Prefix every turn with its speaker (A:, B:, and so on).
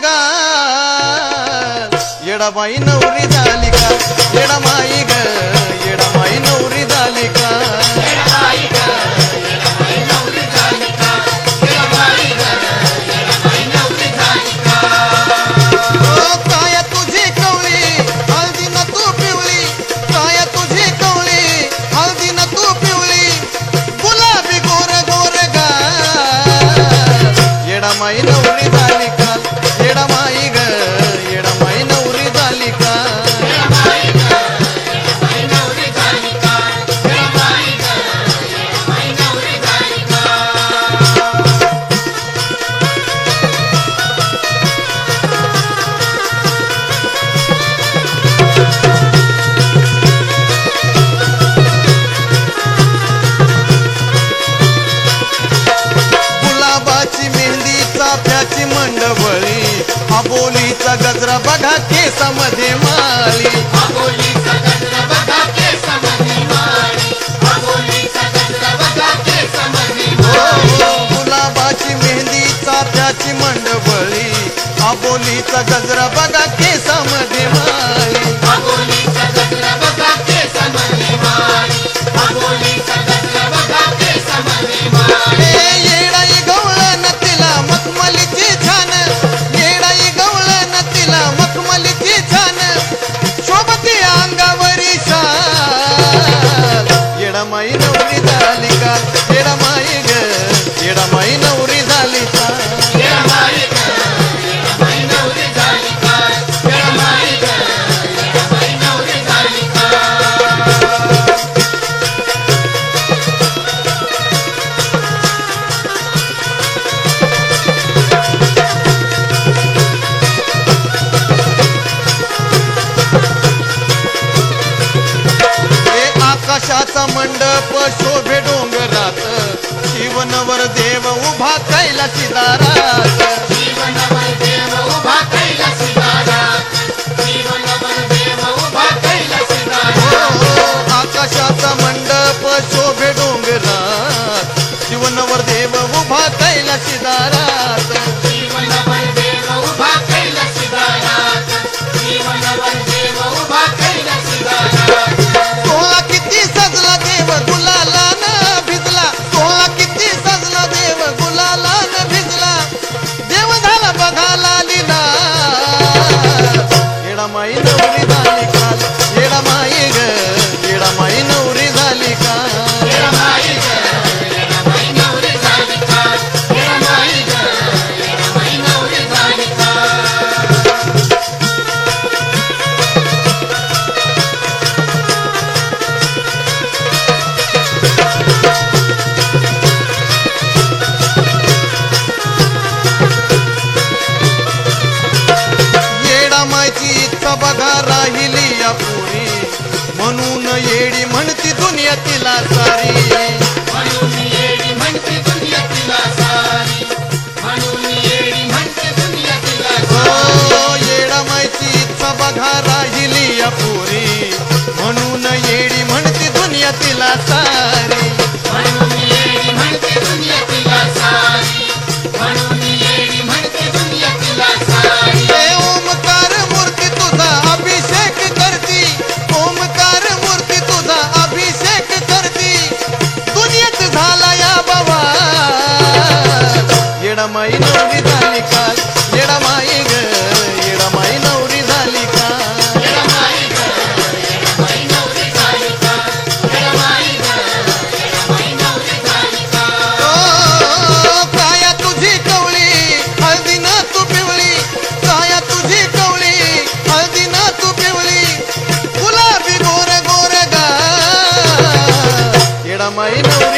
A: गा येडाबाई नवरी झाली का येडामाई ग येडामाई नवरी झाली का काय तुझी कवळी हळदी न तू पिवळी काय तुझी कवळी हळदी न तू पिवळी गुलाबी गोर गोर गा येडामाई नवरी झाली का येडामाई ग येडामाई नवरी झाली का गुलाबाची मेहंदी चाफ्याची मंडवळी आबोलीचा गजरा बघा केसामध्ये माळी गुलाबाची मेहंदी चाफ्याची मंडवळी आबोलीचा गजरा बघा केसामध्ये माळी येडाई गवळण तिला मखमलीची छान येडाई गवळण तिला मखमलीची छान शोभती अंगावरी शाल येडामाई नवरी झाली का येडामाई ग येडामाई नवरी झाली का आकाशाचा मंडप शोभे डोंगरात शिवनवर देव उभा कैलासी दारात आकाशाचा मंडप शोभे डोंगरात शिवनवर देव उभा कैलासी दारात सोहळा किती सजला देव गुलालान भिजला सोहळा किती सजला देव गुलालान भिजला देव झाला बघाला लीला येडामाई नवरी झाली का येडामाई ग येडामाई नवरी झाली का येडामाईची इच्छा बघा राहिली या पुरी म्हणून येडी म्हणती दुनिया तिला सारी येडामाईची इच्छा बघा राहिली या पुरी म्हणून येडी म्हणती दुनिया तिला सारी ओमकार मूर्ती तुझा अभिषेक करती ओमकार मूर्ती तुझा अभिषेक करती दुनियेत झाला या बाबा येडामाई नवरी झाली का येडामाई ग येडामाई नवरी झाली का काया तुझी कवळी हळदी न तू पिवळी काया तुझी कवळी हळदी न तू पिवळी गुलाबी गोर गोर गा येडामाई नवरी